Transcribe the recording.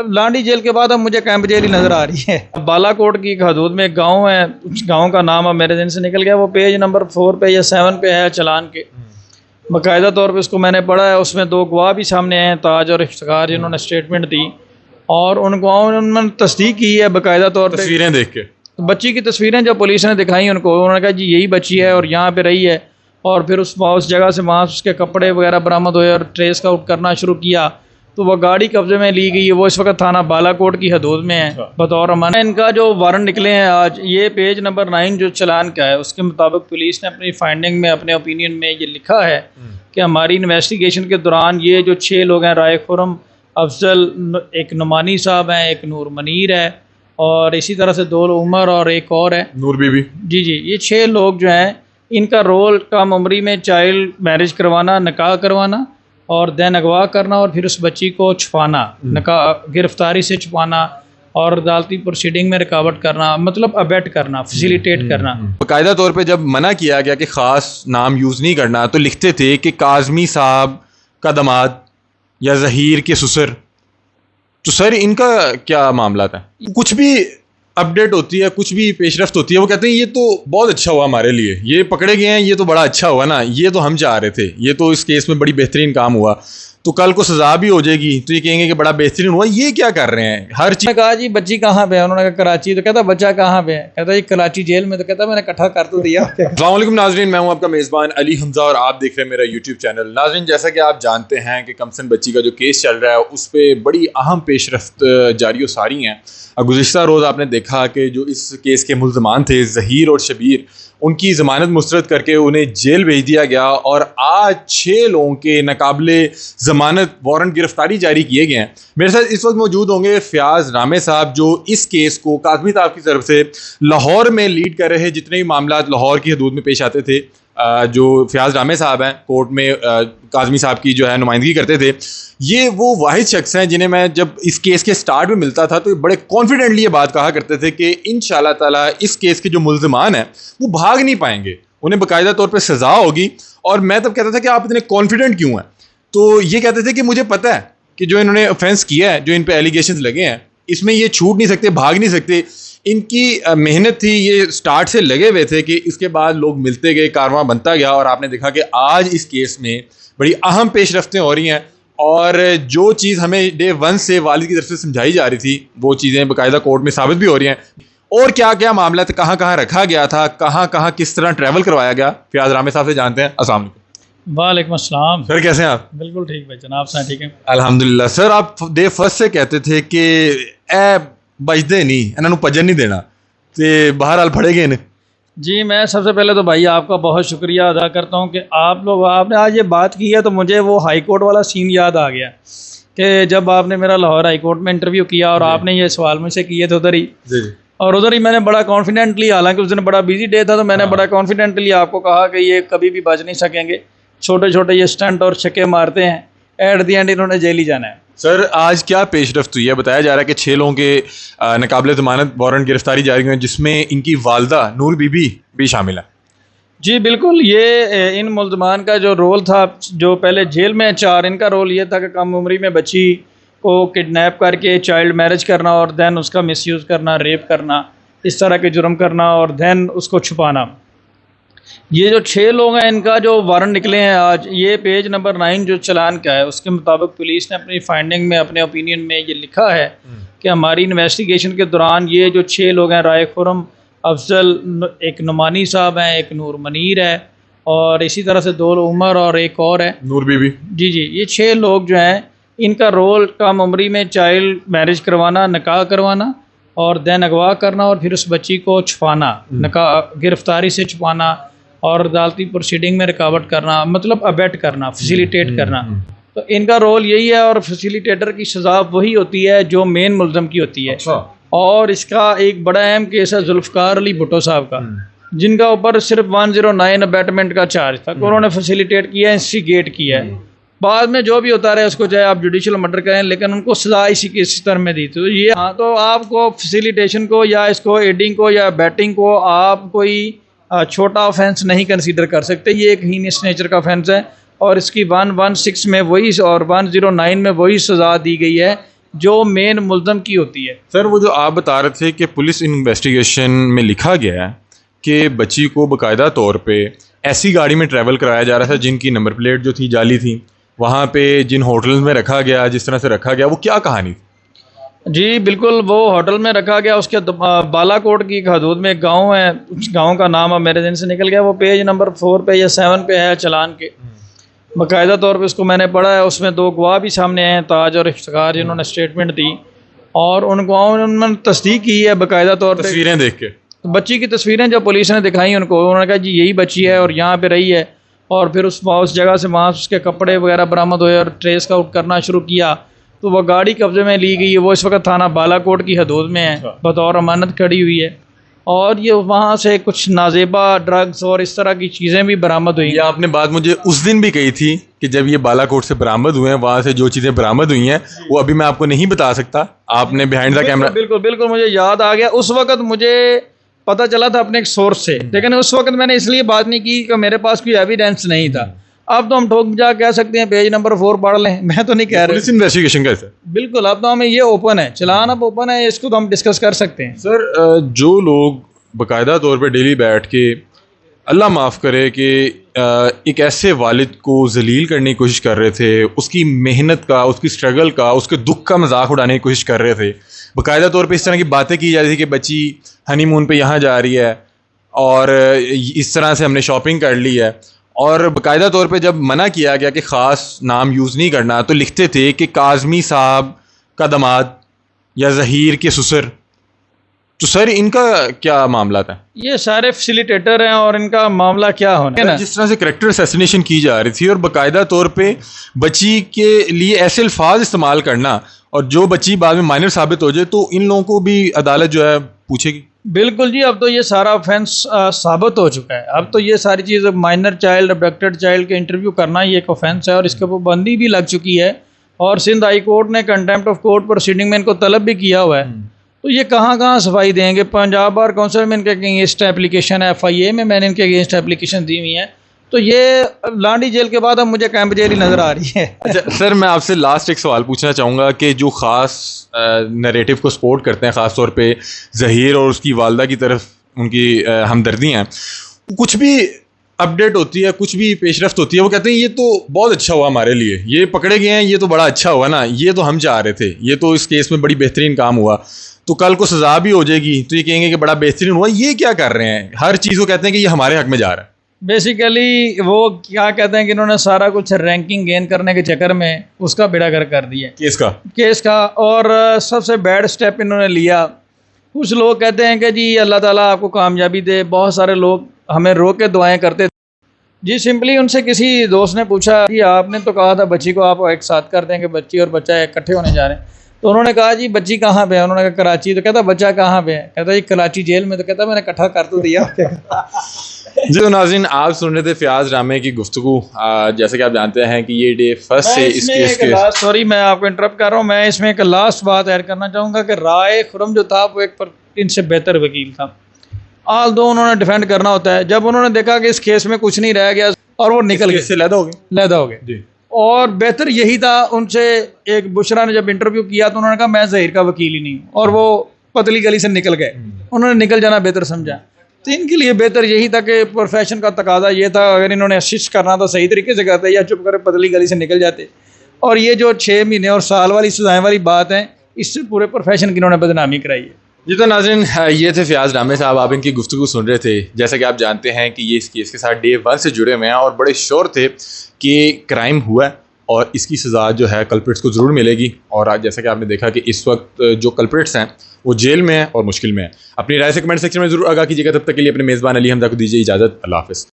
Landhi jail کے بعد اب مجھے کیمپ جیل ہی نظر آ رہی ہے. بالا کوٹ کی حدود میں ایک گاؤں ہے, اس گاؤں کا نام اب میرے ذہن سے نکل گیا, وہ پیج نمبر 4 پہ یا 7 پہ ہے چلان کے. باقاعدہ طور پہ اس کو میں نے پڑھا ہے. اس میں 2 گواہ بھی سامنے آئے ہیں, تاج اور افتخار, جنہوں نے اسٹیٹمنٹ دی اور ان گواہوں نے تصدیق کی ہے باقاعدہ طور پہ تصویریں دیکھ کے. بچی کی تصویریں جو پولیس نے دکھائی ان کو, انہوں نے کہا جی یہی بچی ہے اور یہاں پہ رہی ہے. اور پھر اس جگہ سے وہاں اس کے کپڑے وغیرہ برآمد ہوئے اور ٹریس آؤٹ کرنا شروع کیا تو وہ گاڑی قبضے میں لی گئی ہے. وہ اس وقت تھانہ بالا کوٹ کی حدود میں ہے بطور امانت. ان کا جو وارنٹ نکلے ہیں آج, یہ پیج نمبر 9 جو چلان کا ہے, اس کے مطابق پولیس نے اپنی فائنڈنگ میں, اپنے اوپینین میں یہ لکھا ہے کہ ہماری انویسٹیگیشن کے دوران یہ جو 6 لوگ ہیں, رائے خرم, افضل, ایک نعمانی صاحب ہیں, ایک نور منیر ہے, اور اسی طرح سے 2 عمر اور ایک اور ہے نور بی بی. جی یہ 6 لوگ جو ہیں, ان کا رول کم عمری میں چائلڈ میرج کروانا, نکاح کروانا اور دین اغوا کرنا اور پھر اس بچی کو چھپانا, نکاح گرفتاری سے چھپانا اور عدالتی پروسیڈنگ میں رکاوٹ کرنا, مطلب ابیٹ کرنا, فیسیلیٹیٹ کرنا. باقاعدہ طور پہ جب منع کیا گیا کہ خاص نام یوز نہیں کرنا تو لکھتے تھے کہ کاظمی صاحب کا داماد یا ظہیر کے سسر. تو سر ان کا کیا معاملات ہیں؟ کچھ بھی اپڈیٹ ہوتی ہے, کچھ بھی پیش رفت ہوتی ہے, وہ کہتے ہیں یہ تو بہت اچھا ہوا ہمارے لیے, یہ پکڑے گئے ہیں, یہ تو بڑا اچھا ہوا نا, یہ تو ہم چاہ رہے تھے, یہ تو اس کیس میں بڑی بہترین کام ہوا, تو کل کو سزا بھی ہو جائے گی تو یہ کہیں گے کہ بڑا بہترین ہوا. یہ کیا کر رہے ہیں؟ ہر چیز. کہا جی بچی کہاں پہ ہے, انہوں نے کہا کراچی, تو کہتا بچہ کہاں پہ ہے, کہتا جی کراچی جیل میں, تو کہتا میں نے اکٹھا کر تو دیا. السلام علیکم ناظرین, میں ہوں آپ کا میزبان علی حمزہ اور آپ دیکھ رہے ہیں میرا یوٹیوب چینل. ناظرین, جیسا کہ آپ جانتے ہیں کہ کمسن بچی کا جو کیس چل رہا ہے اس پہ بڑی اہم پیش رفت جاری و ساری ہیں. گزشتہ روز آپ نے دیکھا کہ جو اس کیس کے ملزمان تھے ظہیر اور شبیر, ان کی ضمانت مسترد کر کے انہیں جیل بھیج دیا گیا, اور آج 6 لوگوں کے ناقابل ضمانت وارنٹ گرفتاری جاری کیے گئے ہیں. میرے ساتھ اس وقت موجود ہوں گے فیاض رامے صاحب, جو اس کیس کو کاظمی صاحب کی طرف سے لاہور میں لیڈ کر رہے, جتنے بھی معاملات لاہور کی حدود میں پیش آتے تھے. جو فیاض رامے صاحب ہیں, کورٹ میں کاظمی صاحب کی جو ہے نمائندگی کرتے تھے. یہ وہ واحد شخص ہیں جنہیں میں جب اس کیس کے سٹارٹ میں ملتا تھا تو بڑے کانفیڈنٹلی یہ بات کہا کرتے تھے کہ انشاءاللہ تعالی اس کیس کے جو ملزمان ہیں وہ بھاگ نہیں پائیں گے, انہیں باقاعدہ طور پہ سزا ہوگی. اور میں تب کہتا تھا کہ آپ اتنے کانفیڈنٹ کیوں ہیں؟ تو یہ کہتے تھے کہ مجھے پتہ ہے کہ جو انہوں نے آفینس کیا ہے, جو ان پہ ایلیگیشنز لگے ہیں, اس میں یہ چھوٹ نہیں سکتے, بھاگ نہیں سکتے. ان کی محنت تھی, یہ سٹارٹ سے لگے ہوئے تھے کہ اس کے بعد لوگ ملتے گئے, کارواں بنتا گیا, اور آپ نے دیکھا کہ آج اس کیس میں بڑی اہم پیش رفتیں ہو رہی ہیں. اور جو چیز ہمیں ڈے 1 سے والد کی طرف سے سمجھائی جا رہی تھی وہ چیزیں باقاعدہ کورٹ میں ثابت بھی ہو رہی ہیں. اور کیا کیا معاملات کہاں کہاں رکھا گیا تھا, کہاں کہاں کس طرح ٹریول کروایا گیا, فیاض رامے صاحب سے جانتے ہیں. السلام علیکم. وعلیکم السلام سر, کیسے ہیں آپ؟ بالکل ٹھیک بھائی جناب, سے ٹھیک ہے الحمدللہ. سر, آپ ڈے 1 سے کہتے تھے کہ اے بجدے نہیں, انہوں نے پجن نہیں دینا, تے بہرحال پھڑے گئے انہیں. جی, میں سب سے پہلے تو بھائی آپ کا بہت شکریہ ادا کرتا ہوں کہ آپ نے آج یہ بات کی ہے, تو مجھے وہ ہائی کورٹ والا سین یاد آ گیا کہ جب آپ نے میرا لاہور ہائی کورٹ میں انٹرویو کیا اور آپ نے یہ سوال مجھ سے کیے تھے ادھر ہی, اور ادھر ہی میں نے بڑا کانفیڈنٹلی, حالانکہ اس دن بڑا بیزی ڈے تھا, تو میں نے بڑا کانفیڈنٹلی آپ کو کہا کہ یہ کبھی بھی بچ نہیں سکیں گے, چھوٹے چھوٹے یہ اسٹنٹ اور چھکے مارتے ہیں, ایٹ دی اینڈ انہوں نے جیل ہی جانا ہے. سر, آج کیا پیش رفت ہوئی ہے؟ بتایا جا رہا ہے کہ 6 لوگوں کے ناقابل ضمانت وارنٹ گرفتاری جاری ہوئی ہیں, جس میں ان کی والدہ نور بی بی بھی شامل ہے. جی بالکل, یہ ان ملزمان کا جو رول تھا, جو پہلے جیل میں 4, ان کا رول یہ تھا کہ کم عمری میں بچی کو کڈنیپ کر کے چائلڈ میرج کرنا اور دین اس کا مس یوز کرنا, ریپ کرنا, اس طرح کے جرم کرنا اور دین اس کو چھپانا. یہ جو 6 لوگ ہیں, ان کا جو وارنٹ نکلے ہیں آج, یہ پیج نمبر 9 جو چلان کا ہے, اس کے مطابق پولیس نے اپنی فائنڈنگ میں, اپنے اوپینین میں یہ لکھا ہے کہ ہماری انویسٹیگیشن کے دوران یہ جو 6 لوگ ہیں, رائے خرم, افضل, ایک نعمانی صاحب ہیں, ایک نور منیر ہے, اور اسی طرح سے 2 عمر اور ایک اور ہے نور بی بی. جی یہ 6 لوگ جو ہیں, ان کا رول کم عمری میں چائلڈ میرج کروانا, نکاح کروانا اور دین اغوا کرنا اور پھر اس بچی کو چھپانا, نکاح گرفتاری سے چھپانا اور عدالتی پروسیڈنگ میں رکاوٹ کرنا, مطلب ابیٹ کرنا, فیسیلیٹیٹ کرنا. تو ان کا رول یہی ہے, اور فیسیلیٹیٹر کی سزا وہی ہوتی ہے جو مین ملزم کی ہوتی ہے. اور اس کا ایک بڑا اہم کیس ہے ذوالفقار علی بھٹو صاحب کا, جن کا اوپر صرف 109 ابیٹمنٹ کا چارج تھا, انہوں نے فیسیلیٹیٹ کیا ہے, انسٹیگیٹ کیا ہے. بعد میں جو بھی ہوتا رہے اس کو چاہے آپ جوڈیشل مرڈر کریں, لیکن ان کو سزا اسی کے طرح میں دی. تو یہ تو آپ کو فیسیلیٹیشن کو یا اس کو ایڈنگ کو یا بیٹنگ کو آپ کوئی چھوٹا آفینس نہیں کنسیڈر کر سکتے. یہ ایک ہینس نیچر کا آفینس ہے, اور اس کی 116 میں وہی اور 109 میں وہی سزا دی گئی ہے جو مین ملزم کی ہوتی ہے. سر وہ جو آپ بتا رہے تھے کہ پولیس انویسٹیگیشن میں لکھا گیا ہے کہ بچی کو باقاعدہ طور پہ ایسی گاڑی میں ٹریول کرایا جا رہا تھا جن کی نمبر پلیٹ جو تھی جعلی تھی, وہاں پہ جن ہوٹلز میں رکھا گیا, جس طرح سے رکھا گیا, وہ کیا کہانی تھی؟ جی بالکل, وہ ہوٹل میں رکھا گیا. اس کے بالا کوٹ کی حدود میں ایک گاؤں ہے, اس گاؤں کا نام اب میرے ذہن سے نکل گیا, وہ پیج نمبر 4 پہ یا 7 پہ ہے چلان کے. باقاعدہ طور پہ اس کو میں نے پڑھا ہے. اس میں 2 گواہ بھی سامنے آئے ہیں, تاج اور افتخار, جنہوں نے اسٹیٹمنٹ دی, اور ان گواہوں نے تصدیق کی ہے باقاعدہ طور پہ تصویریں دیکھ کے. بچی کی تصویریں جو پولیس نے دکھائی ان کو, انہوں نے کہا جی یہی بچی ہے اور یہاں پہ رہی ہے. اور پھر اس جگہ سے وہاں اس کے کپڑے وغیرہ برآمد ہوئے اور ٹریس آؤٹ کرنا شروع کیا, تو وہ گاڑی قبضے میں لی گئی ہے. وہ اس وقت تھانہ بالا کوٹ کی حدود میں ہے, بطور امانت کھڑی ہوئی ہے. اور یہ وہاں سے کچھ نازیبا ڈرگز اور اس طرح کی چیزیں بھی برآمد ہوئی. یہ آپ نے بات مجھے اس دن بھی کہی تھی کہ جب یہ بالا کوٹ سے برآمد ہوئے ہیں, وہاں سے جو چیزیں برآمد ہوئی ہیں وہ ابھی میں آپ کو نہیں بتا سکتا. آپ نے بیہائنڈ دا کیمرہ. بالکل بالکل مجھے یاد آ گیا. اس وقت مجھے پتہ چلا تھا اپنے ایک سورس سے, لیکن اس وقت میں نے اس لیے بات نہیں کی کہ میرے پاس کوئی ایویڈینس نہیں تھا. اب تو ہم ٹھوک جا کہہ سکتے ہیں پیج نمبر 4 پڑھ لیں, میں تو نہیں کہہ رہا. پولیس انویسٹیگیشن کا ہے سر. بالکل, اب تو ہمیں یہ اوپن ہے, چلان اب اوپن ہے, اس کو تو ہم ڈسکس کر سکتے ہیں. سر جو لوگ باقاعدہ طور پہ ڈیلی بیٹھ کے, اللہ معاف کرے کہ ایک ایسے والد کو ذلیل کرنے کی کوشش کر رہے تھے, اس کی محنت کا, اس کی اسٹرگل کا, اس کے دکھ کا مذاق اڑانے کی کوشش کر رہے تھے, باقاعدہ طور پہ اس طرح کی باتیں کی جا رہی تھی کہ بچی ہنی مون پہ یہاں جا رہی ہے اور اس طرح سے ہم نے شاپنگ کر لی ہے, اور باقاعدہ طور پہ جب منع کیا گیا کہ خاص نام یوز نہیں کرنا تو لکھتے تھے کہ کاظمی صاحب کا دماد یا ظہیر کے سسر. تو سر ان کا کیا معاملات ہیں؟ یہ سارے فیسیلیٹیٹر ہیں اور ان کا معاملہ کیا ہونا ہے. جس طرح سے کریکٹر اسیسینیشن کی جا رہی تھی اور باقاعدہ طور پہ بچی کے لیے ایسے الفاظ استعمال کرنا, اور جو بچی بعد میں مائنر ثابت ہو جائے تو ان لوگوں کو بھی عدالت جو ہے پوچھے گی. بالکل جی, اب تو یہ سارا آفینس ثابت ہو چکا ہے. اب تو یہ ساری چیز مائنر چائلڈ, ابڈکٹڈ چائلڈ کے انٹرویو کرنا یہ ایک آفینس ہے, اور اس کے پابندی بھی لگ چکی ہے, اور سندھ ہائی کورٹ نے کنٹیمپٹ آف کورٹ پروسیڈنگ میں ان کو طلب بھی کیا ہوا ہے. تو یہ کہاں صفائی دیں گے؟ پنجاب بار کونسل میں ان کے اگینسٹ اپلیکیشن ہے, FIA میں نے ان کے اگینسٹ اپلیکیشن دی ہوئی ہیں. تو یہ لانڈی جیل کے بعد اب مجھے کیمپ جیل ہی نظر آ رہی ہے. اچھا سر, میں آپ سے لاسٹ ایک سوال پوچھنا چاہوں گا کہ جو خاص نریٹو کو سپورٹ کرتے ہیں, خاص طور پہ ظہیر اور اس کی والدہ کی طرف ان کی ہمدردی ہیں, کچھ بھی اپڈیٹ ہوتی ہے, کچھ بھی پیش رفت ہوتی ہے, وہ کہتے ہیں یہ تو بہت اچھا ہوا ہمارے لیے, یہ پکڑے گئے ہیں, یہ تو بڑا اچھا ہوا نا, یہ تو ہم چاہ رہے تھے, یہ تو اس کیس میں بڑی بہترین کام ہوا, تو کل کو سزا بھی ہو جائے گی تو یہ کہیں گے کہ بڑا بہترین ہوا. یہ کیا کر رہے ہیں؟ ہر چیز کو کہتے ہیں کہ یہ ہمارے حق میں جا رہا ہے. بیسیکلی وہ کیا کہتے ہیں کہ انہوں نے سارا کچھ رینکنگ گین کرنے کے چکر میں اس کا بیڑا گرک کر دیا کیس کا, اور سب سے بیڈ سٹیپ انہوں نے لیا. کچھ لوگ کہتے ہیں کہ جی اللہ تعالیٰ آپ کو کامیابی دے, بہت سارے لوگ ہمیں رو کے دعائیں کرتے تھے. جی سمپلی ان سے کسی دوست نے پوچھا جی آپ نے تو کہا تھا بچی کو آپ ایک ساتھ کر دیں کہ بچی اور بچہ اکٹھے ہونے جا رہے ہیں, تو انہوں نے کہا جی بچی کہاں پہ ہے؟ انہوں نے کہا کراچی. تو کہتا بچہ کہاں پہ ہے؟ کہتا جی کراچی جیل میں. تو کہتا میں نے اکٹھا کر تو دیا. جی تو ناظرین, آپ سن رہے تھے فیاض ڈرامے کی گفتگو. جیسے کہ آپ جانتے ہیں کہ یہ ڈے فرسٹ سے اس کیس کے, سوری میں آپ کو انٹرپٹ کر رہا ہوں, میں اس میں ایک لاسٹ بات ایڈ کرنا چاہوں گا کہ رائے خرم جو تھا وہ ایک ان سے بہتر وکیل تھا. آل دو انہوں نے ڈیفینڈ کرنا ہوتا ہے. جب انہوں نے دیکھا کہ اس کیس میں کچھ نہیں رہ گیا اور وہ نکل گئے, لیدہ ہو گئے جی. اور بہتر یہی تھا. ان سے ایک بشرا نے جب انٹرویو کیا تو انہوں نے کہا میں ظہیر کا وکیل ہی نہیں ہوں, اور وہ پتلی گلی سے نکل گئے. انہوں نے نکل جانا بہتر سمجھا. تو ان کے لیے بہتر یہی تھا کہ پروفیشن کا تقاضا یہ تھا, اگر انہوں نے اسسٹ کرنا تو صحیح طریقے سے کرتے یا چپ کرے پتلی گلی سے نکل جاتے. اور یہ جو 6 مہینے اور سال والی سزائیں والی بات ہے, اس سے پورے پروفیشن کی انہوں نے بدنامی کرائی ہے. جی تو ناظرین, یہ تھے فیاض ڈرامے صاحب, آپ ان کی گفتگو سن رہے تھے. جیسا کہ آپ جانتے ہیں کہ یہ اس کیس کے ساتھ ڈے 1 سے جڑے ہوئے ہیں اور بڑے شور تھے کہ کرائم ہوا ہے اور اس کی سزا جو ہے کلپریٹس کو ضرور ملے گی. اور آج جیسا کہ آپ نے دیکھا کہ اس وقت جو کلپریٹس ہیں وہ جیل میں ہیں اور مشکل میں ہیں. اپنی رائے سے کمنٹ سیکشن میں ضرور آگاہ کیجیے گا. تب تک کے لیے اپنے میزبان علی حمزہ کو دیجیے اجازت. اللہ حافظ.